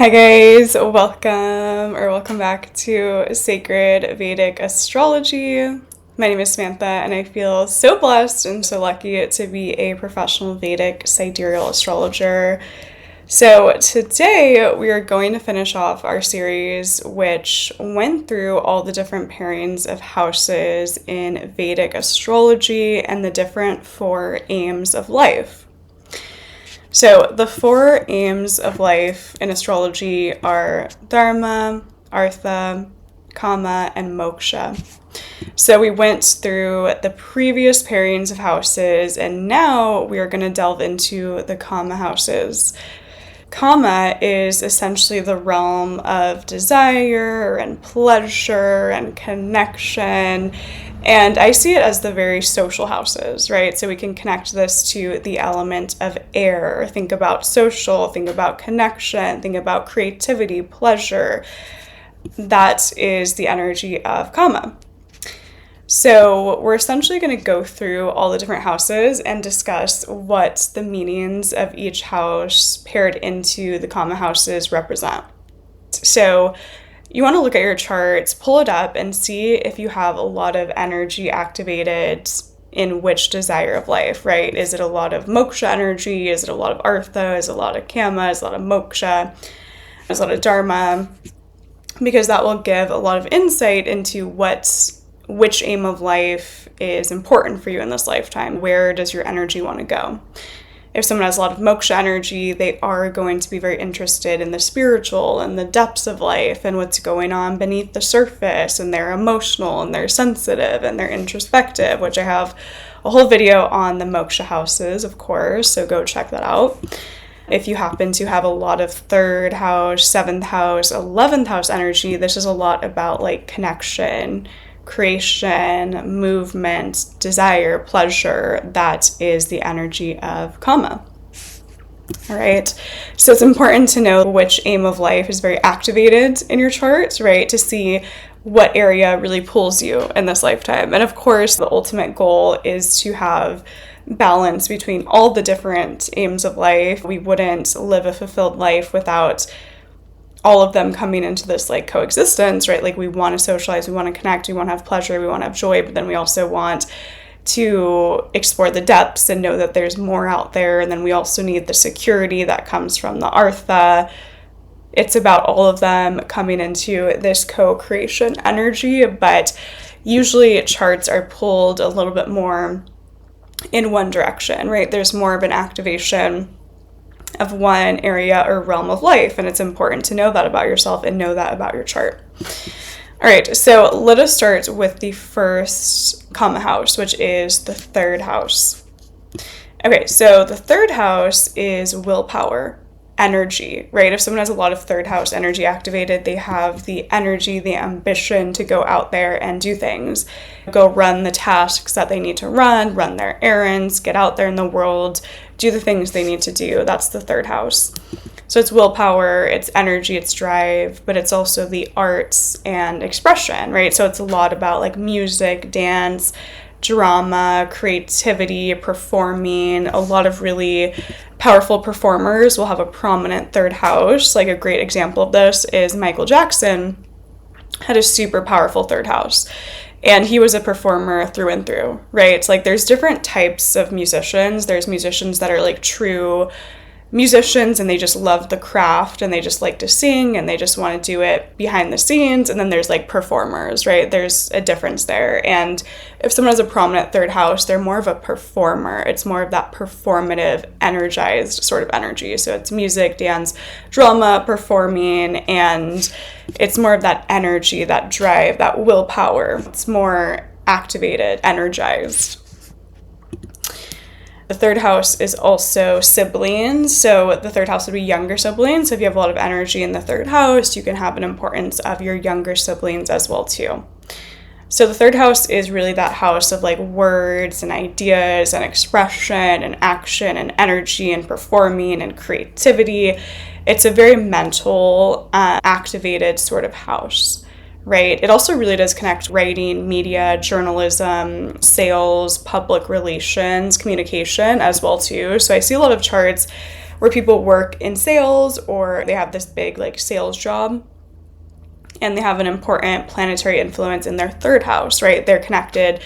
Hi guys, welcome back to Sacred Vedic Astrology. My name is Samantha and I feel so blessed and so lucky to be a professional Vedic sidereal astrologer. So today we are going to finish off our series which went through all the different pairings of houses in Vedic astrology and the different four aims of life. So the four aims of life in astrology are Dharma, Artha, Kāma, and Moksha. So we went through the previous pairings of houses, and now we are going to delve into the Kāma houses. Kāma is essentially the realm of desire and pleasure and connection. And I see it as the very social houses, right? So we can connect this to the element of air. Think about social, think about connection, think about creativity, pleasure. That is the energy of Kāma. So we're essentially going to go through all the different houses and discuss what the meanings of each house paired into the Kāma houses represent. So you want to look at your charts, pull it up, and see if you have a lot of energy activated in which desire of life, right? Is it a lot of moksha energy? Is it a lot of artha? Is it a lot of kama? Is it a lot of moksha? Is it a lot of dharma? Because that will give a lot of insight into which aim of life is important for you in this lifetime. Where does your energy want to go? If someone has a lot of moksha energy, they are going to be very interested in the spiritual and the depths of life and what's going on beneath the surface, and they're emotional and they're sensitive and they're introspective, which I have a whole video on the moksha houses, of course, so go check that out. If you happen to have a lot of 3rd house, 7th house, 11th house energy, this is a lot about like connection, creation, movement, desire, pleasure. That is the energy of Kāma. All right. So it's important to know which aim of life is very activated in your charts, right? To see what area really pulls you in this lifetime. And of course, the ultimate goal is to have balance between all the different aims of life. We wouldn't live a fulfilled life without all of them coming into this like coexistence, right? Like we want to socialize, we want to connect, we want to have pleasure, we want to have joy, but then we also want to explore the depths and know that there's more out there. And then we also need the security that comes from the artha. It's about all of them coming into this co-creation energy, but usually charts are pulled a little bit more in one direction, right? There's more of an activation of one area or realm of life, and it's important to know that about yourself and know that about your chart. All right, so let us start with the first Kāma house, which is the 3rd house. Okay, so the 3rd house is willpower, energy, right? If someone has a lot of 3rd house energy activated, they have the energy, the ambition to go out there and do things, go run the tasks that they need to run their errands, get out there in the world, do the things they need to do. That's the 3rd house. So it's willpower, it's energy, it's drive, but it's also the arts and expression, right? So it's a lot about like music, dance, drama, creativity, performing. A lot of really powerful performers will have a prominent 3rd house. Like a great example of this is Michael Jackson had a super powerful 3rd house. And he was a performer through and through, right? It's like there's different types of musicians. There's musicians that are like true musicians and they just love the craft and they just like to sing and they just want to do it behind the scenes. And then there's like performers, right? There's a difference there. And if someone has a prominent 3rd house, they're more of a performer. It's more of that performative, energized sort of energy. So it's music, dance, drama, performing, and it's more of that energy, that drive, that willpower. It's more activated, energized. The 3rd house is also siblings. So the 3rd house would be younger siblings. So if you have a lot of energy in the 3rd house, you can have an importance of your younger siblings as well too. So the 3rd house is really that house of like words and ideas and expression and action and energy and performing and creativity. It's a very mental, activated sort of house, right? It also really does connect writing, media, journalism, sales, public relations, communication as well too. So I see a lot of charts where people work in sales or they have this big like sales job and they have an important planetary influence in their third house, right? They're connected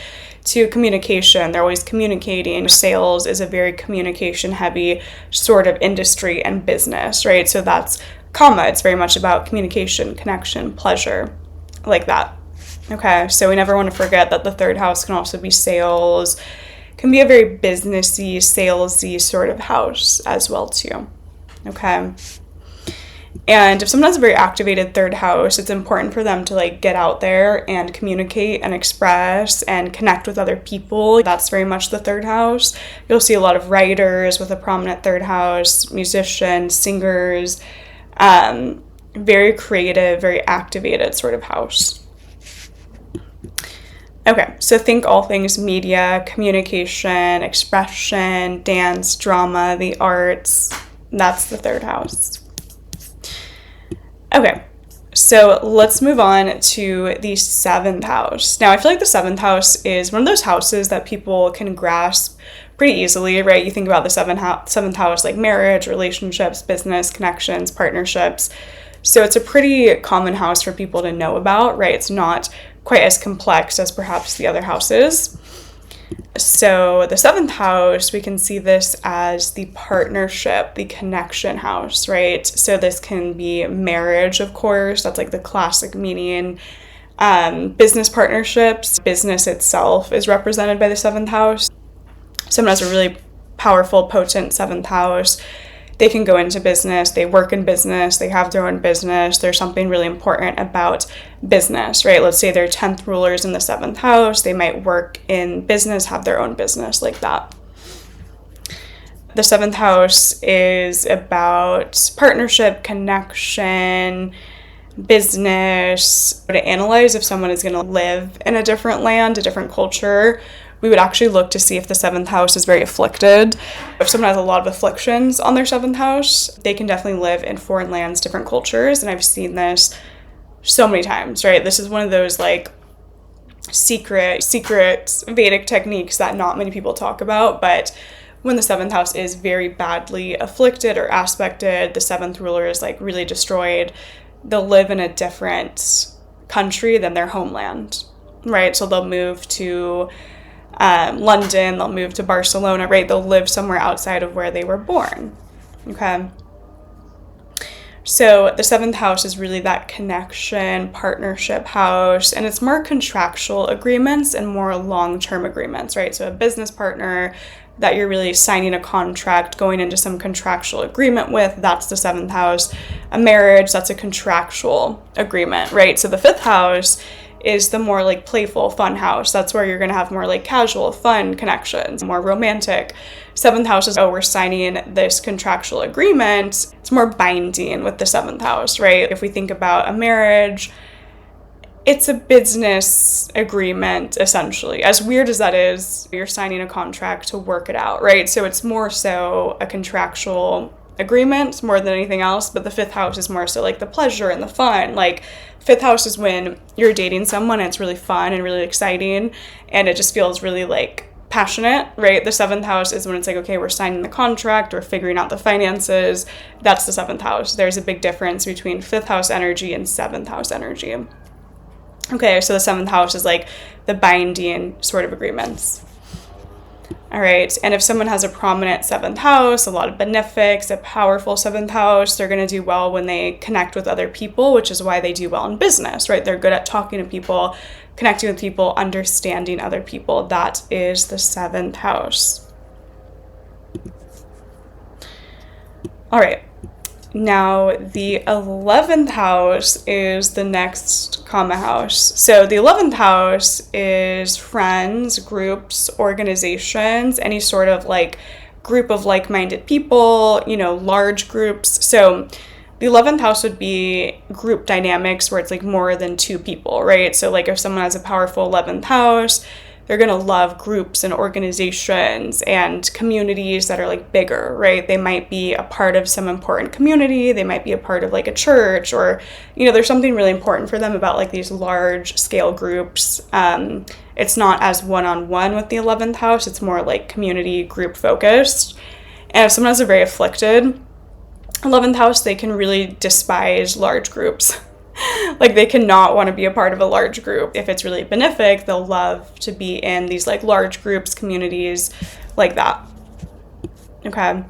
to communication. They're always communicating. Sales is a very communication heavy sort of industry and business, right? So that's Kāma. It's very much about communication, connection, pleasure, like that. Okay, so we never want to forget that the third house can also be sales, can be a very businessy, salesy sort of house as well too. Okay. And if someone has a very activated third house, it's important for them to like get out there and communicate and express and connect with other people. That's very much the third house. You'll see a lot of writers with a prominent third house, musicians, singers, very creative, very activated sort of house. Okay, so think all things media, communication, expression, dance, drama, the arts. That's the third house. Okay, so let's move on to the seventh house. Now, I feel like the seventh house is one of those houses that people can grasp pretty easily, right? You think about the seventh house like marriage, relationships, business, connections, partnerships. So it's a pretty common house for people to know about, right? It's not quite as complex as perhaps the other houses. So the seventh house, we can see this as the partnership, the connection house, right? So this can be marriage, of course. That's like the classic meaning. Business partnerships, business itself is represented by the seventh house. Someone has a really powerful, potent seventh house. They can go into business, they work in business, they have their own business. There's something really important about business, right? Let's say they're 10th rulers in the seventh house. They might work in business, have their own business like that. The seventh house is about partnership, connection, business. To analyze if someone is going to live in a different land, a different culture, we would actually look to see if the seventh house is very afflicted. If someone has a lot of afflictions on their seventh house, they can definitely live in foreign lands, different cultures. And I've seen this so many times, right? This is one of those like secret Vedic techniques that not many people talk about. But when the seventh house is very badly afflicted or aspected, the seventh ruler is like really destroyed, they'll live in a different country than their homeland, right? So they'll move to London, they'll move to Barcelona, right? They'll live somewhere outside of where they were born, okay? So the seventh house is really that connection, partnership house, and it's more contractual agreements and more long-term agreements, right? So a business partner that you're really signing a contract, going into some contractual agreement with, that's the seventh house. A marriage, that's a contractual agreement, right? So the fifth house is the more like playful, fun house. That's where you're going to have more like casual, fun connections, more romantic. Seventh house is, oh, we're signing this contractual agreement. It's more binding with the seventh house, right? If we think about a marriage, it's a business agreement, essentially. As weird as that is, you're signing a contract to work it out, right? So it's more so a contractual agreement more than anything else, but the fifth house is more so like the pleasure and the fun. Like fifth house is when you're dating someone and it's really fun and really exciting and it just feels really like passionate, right? The seventh house is when it's like, okay, we're signing the contract, we're figuring out the finances. That's the seventh house. There's a big difference between fifth house energy and seventh house energy. Okay, so the seventh house is like the binding sort of agreements. All right, and if someone has a prominent seventh house, a lot of benefics, a powerful seventh house, they're going to do well when they connect with other people, which is why they do well in business, right? They're good at talking to people, connecting with people, understanding other people. That is the seventh house. All right. Now, the 11th house is the next Kāma house. So the 11th house is friends, groups, organizations, any sort of like group of like-minded people, you know, large groups. So the 11th house would be group dynamics where it's like more than two people, right? So like if someone has a powerful 11th house, they're going to love groups and organizations and communities that are like bigger, right? They might be a part of some important community. They might be a part of like a church, or, there's something really important for them about like these large scale groups. It's not as one-on-one with the 11th house. It's more like community group focused. And if someone has a very afflicted 11th house, they can really despise large groups. Like they cannot want to be a part of a large group. If it's really benefic, they'll love to be in these like large groups, communities like that. Okay.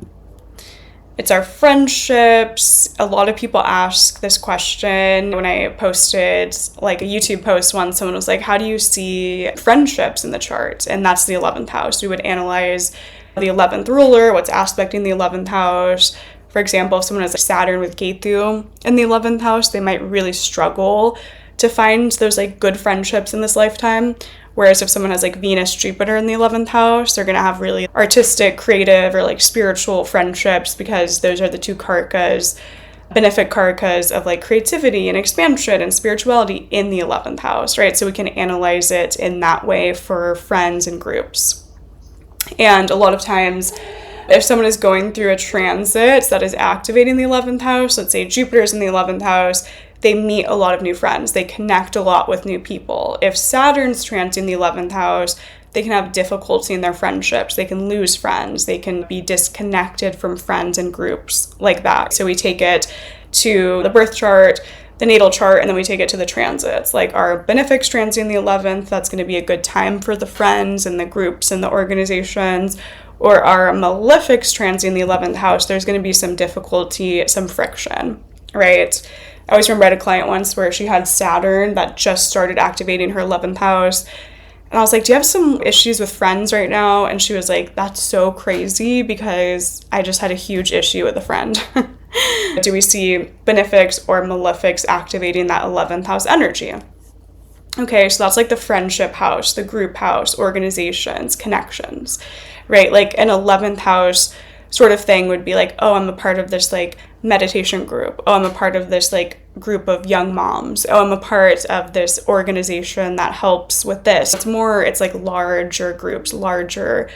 It's our friendships. A lot of people ask this question. When I posted like a YouTube post once, someone was like, how do you see friendships in the chart? And that's the 11th house. We would analyze the 11th ruler, what's aspecting the 11th house. For example, if someone has like Saturn with Ketu in the 11th house, they might really struggle to find those like good friendships in this lifetime. Whereas if someone has like Venus, Jupiter in the 11th house, they're going to have really artistic, creative, or like spiritual friendships, because those are the two karakas, benefic karakas of like creativity and expansion and spirituality in the 11th house, right? So we can analyze it in that way for friends and groups. And a lot of times, if someone is going through a transit that is activating the 11th house, let's say Jupiter's in the 11th house, they meet a lot of new friends. They connect a lot with new people. If Saturn's transiting the 11th house, they can have difficulty in their friendships. They can lose friends. They can be disconnected from friends and groups like that. So we take it to the birth chart, the natal chart, and then we take it to the transits. Like our benefics transiting the 11th, that's going to be a good time for the friends and the groups and the organizations. Or our malefics transiting the 11th house, there's going to be some difficulty, some friction, right? I always remember I had a client once where she had Saturn that just started activating her 11th house. And I was like, do you have some issues with friends right now? And she was like, that's so crazy because I just had a huge issue with a friend. Do we see benefics or malefics activating that 11th house energy? Okay, so that's like the friendship house, the group house, organizations, connections, right? Like an 11th house sort of thing would be like, oh, I'm a part of this like meditation group. Oh, I'm a part of this like group of young moms. Oh, I'm a part of this organization that helps with this. It's like larger groups, larger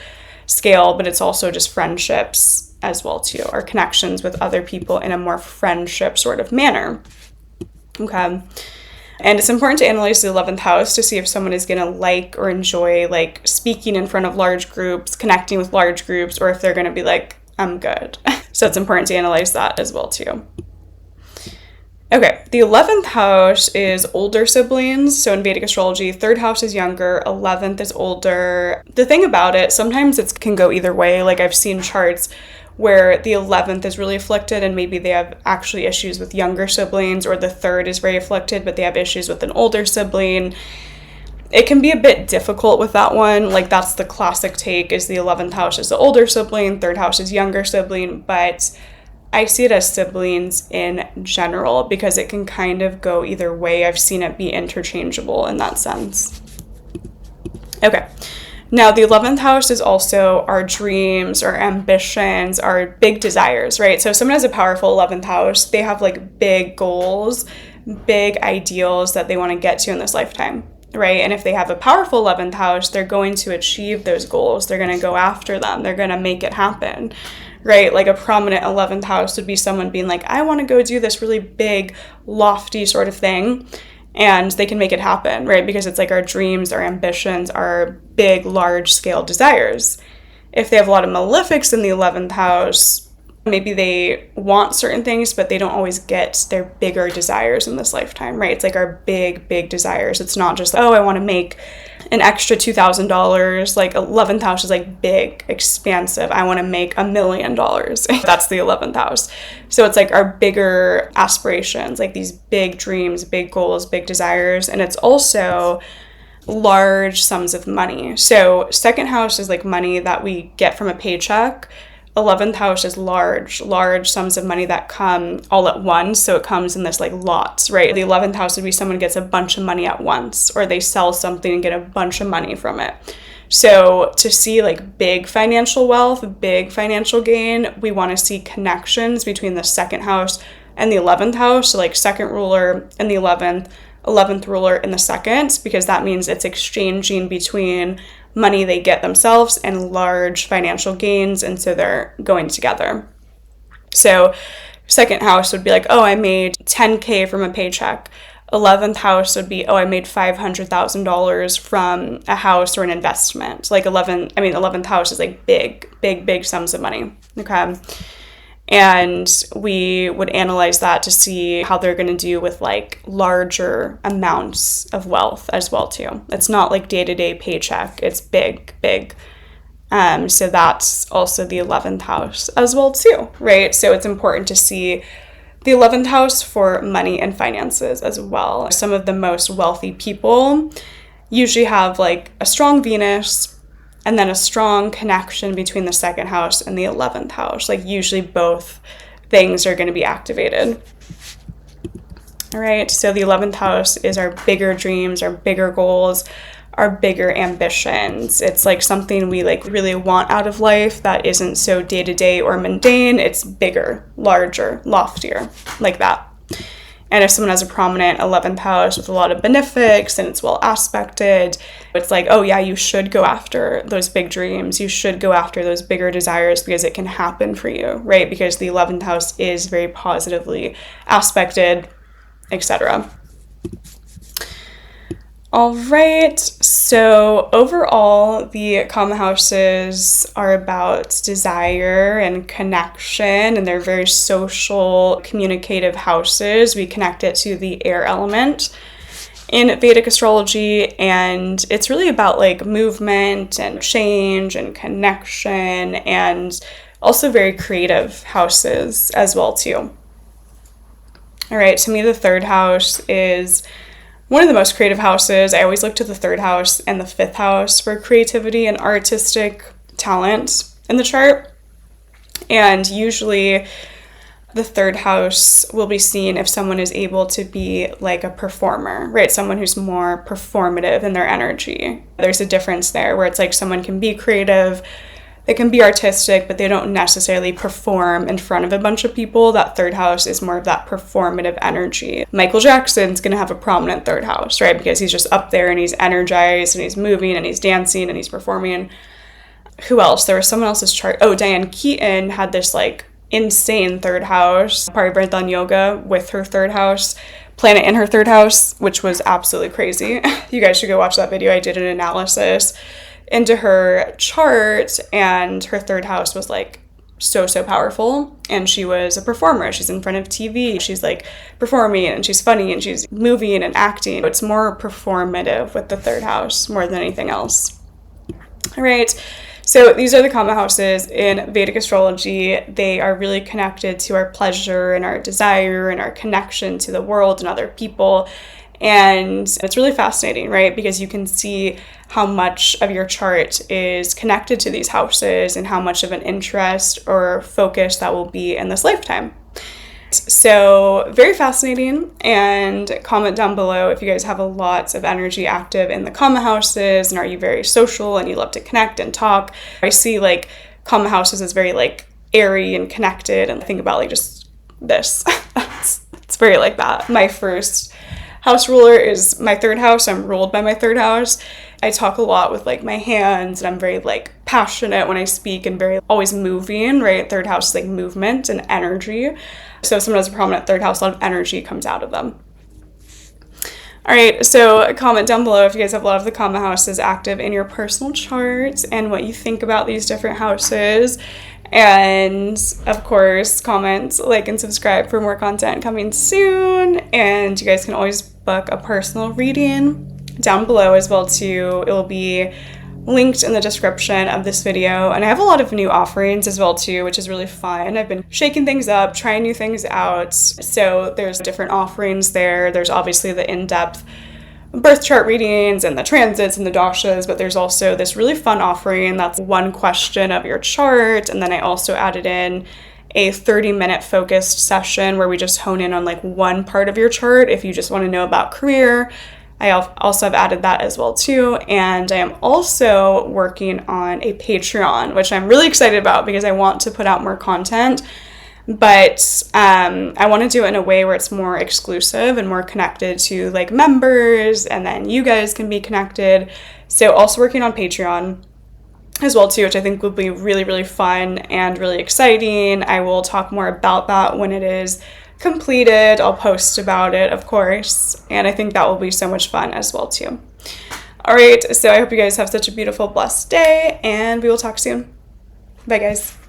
scale, but it's also just friendships as well too, or connections with other people in a more friendship sort of manner. Okay. And it's important to analyze the 11th house to see if someone is going to like or enjoy like speaking in front of large groups, connecting with large groups, or if they're going to be like, I'm good. So it's important to analyze that as well too. Okay, the 11th house is older siblings. So in Vedic astrology, 3rd house is younger, 11th is older. The thing about it, sometimes it can go either way. Like I've seen charts where the 11th is really afflicted and maybe they have actually issues with younger siblings, or the 3rd is very afflicted, but they have issues with an older sibling. It can be a bit difficult with that one. Like that's the classic take, is the 11th house is the older sibling, 3rd house is younger sibling, but I see it as siblings in general because it can kind of go either way. I've seen it be interchangeable in that sense. Okay. Now, the 11th house is also our dreams, our ambitions, our big desires, right? So if someone has a powerful 11th house, they have like big goals, big ideals that they want to get to in this lifetime, right? And if they have a powerful 11th house, they're going to achieve those goals. They're going to go after them. They're going to make it happen, right? Like a prominent 11th house would be someone being like, I want to go do this really big, lofty sort of thing. And they can make it happen, right? Because it's like our dreams, our ambitions, our big, large scale desires. If they have a lot of malefics in the 11th house, maybe they want certain things, but they don't always get their bigger desires in this lifetime, right? It's like our big, big desires. It's not just like, oh, I want to make an extra $2,000. Like 11th house is like big, expansive. I want to make $1 million. That's the 11th house. So it's like our bigger aspirations, like these big dreams, big goals, big desires. And it's also large sums of money. So 2nd house is like money that we get from a paycheck. 11th house is large sums of money that come all at once. So it comes in this like lots, right? The 11th house would be someone gets a bunch of money at once, or they sell something and get a bunch of money from it. So to see like big financial wealth, big financial gain, we want to see connections between the 2nd house and the 11th house. So like 2nd ruler and the 11th, 11th ruler in the second, because that means it's exchanging between money they get themselves and large financial gains, and so they're going together. So second house would be like, oh, I made 10K from a paycheck. 11th house would be, oh, I made $500,000 from a house or an investment. Like 11th house is like big sums of money. Okay. And we would analyze that to see how they're going to do with like larger amounts of wealth as well too. It's not like day-to-day paycheck. It's big. So that's also the 11th house as well too, right? So it's important to see the 11th house for money and finances as well. Some of the most wealthy people usually have like a strong Venus and then a strong connection between the second house and the 11th house. Like usually both things are going to be activated. All right, so the 11th house is our bigger dreams, our bigger goals, our bigger ambitions. It's like something we like really want out of life that isn't so day-to-day or mundane. It's bigger, larger, loftier, like that. And if someone has a prominent 11th house with a lot of benefics and it's well aspected, it's like, oh yeah, you should go after those big dreams. You should go after those bigger desires because it can happen for you, right? Because the 11th house is very positively aspected, etc. All right, so overall, the Kāma houses are about desire and connection, and they're very social, communicative houses. We connect it to the air element in Vedic astrology, and it's really about like movement and change and connection, and also very creative houses as well too. All right, to me, the third house is one of the most creative houses. I always look to the third house and the fifth house for creativity and artistic talent in the chart. And usually the third house will be seen if someone is able to be like a performer, right? Someone who's more performative in their energy. There's a difference there where it's like someone can be creative, they can be artistic, but they don't necessarily perform in front of a bunch of people. That third house is more of that performative energy. Michael Jackson's going to have a prominent third house, right? Because he's just up there and he's energized and he's moving and he's dancing and he's performing. Who else? There was someone else's chart. Oh, Diane Keaton had this like insane third house. Parivardhan Yoga with her third house, planet in her third house, which was absolutely crazy. You guys should go watch that video. I did an analysis into her chart, and her third house was like so powerful, and she was a performer. She's in front of TV, she's like performing, and she's funny, and she's moving and acting. It's more performative with the third house more than anything else. All right, so these are the Kāma houses in Vedic astrology. They are really connected to our pleasure and our desire and our connection to the world and other people. And it's really fascinating, right? Because you can see how much of your chart is connected to these houses and how much of an interest or focus that will be in this lifetime. So very fascinating. And comment down below if you guys have a lot of energy active in the Kāma houses, and are you very social and you love to connect and talk. I see like Kāma houses as very like airy and connected, and think about like just this. It's very like that. My first house ruler is my third house. I'm ruled by my third house. I talk a lot with like my hands, and I'm very like passionate when I speak and very always moving, right? Third house is like movement and energy. So if someone has a prominent third house, a lot of energy comes out of them. All right, so comment down below if you guys have a lot of the Kāma houses active in your personal charts and what you think about these different houses. And of course, comment, like, and subscribe for more content coming soon. And you guys can always book a personal reading down below as well too. It will be linked in the description of this video. And I have a lot of new offerings as well too, which is really fun. I've been shaking things up, trying new things out. So there's different offerings there. There's obviously the in-depth birth chart readings and the transits and the dashas, but there's also this really fun offering that's one question of your chart. And then I also added in a 30-minute focused session where we just hone in on like one part of your chart if you just want to know about career. I also have added that as well too. And I am also working on a Patreon, which I'm really excited about because I want to put out more content but I want to do it in a way where it's more exclusive and more connected to like members, and then you guys can be connected. So also working on Patreon as well too, which I think will be really, really fun and really exciting. I will talk more about that when it is completed. I'll post about it, of course, and I think that will be so much fun as well too. All right, so I hope you guys have such a beautiful, blessed day, and we will talk soon. Bye, guys.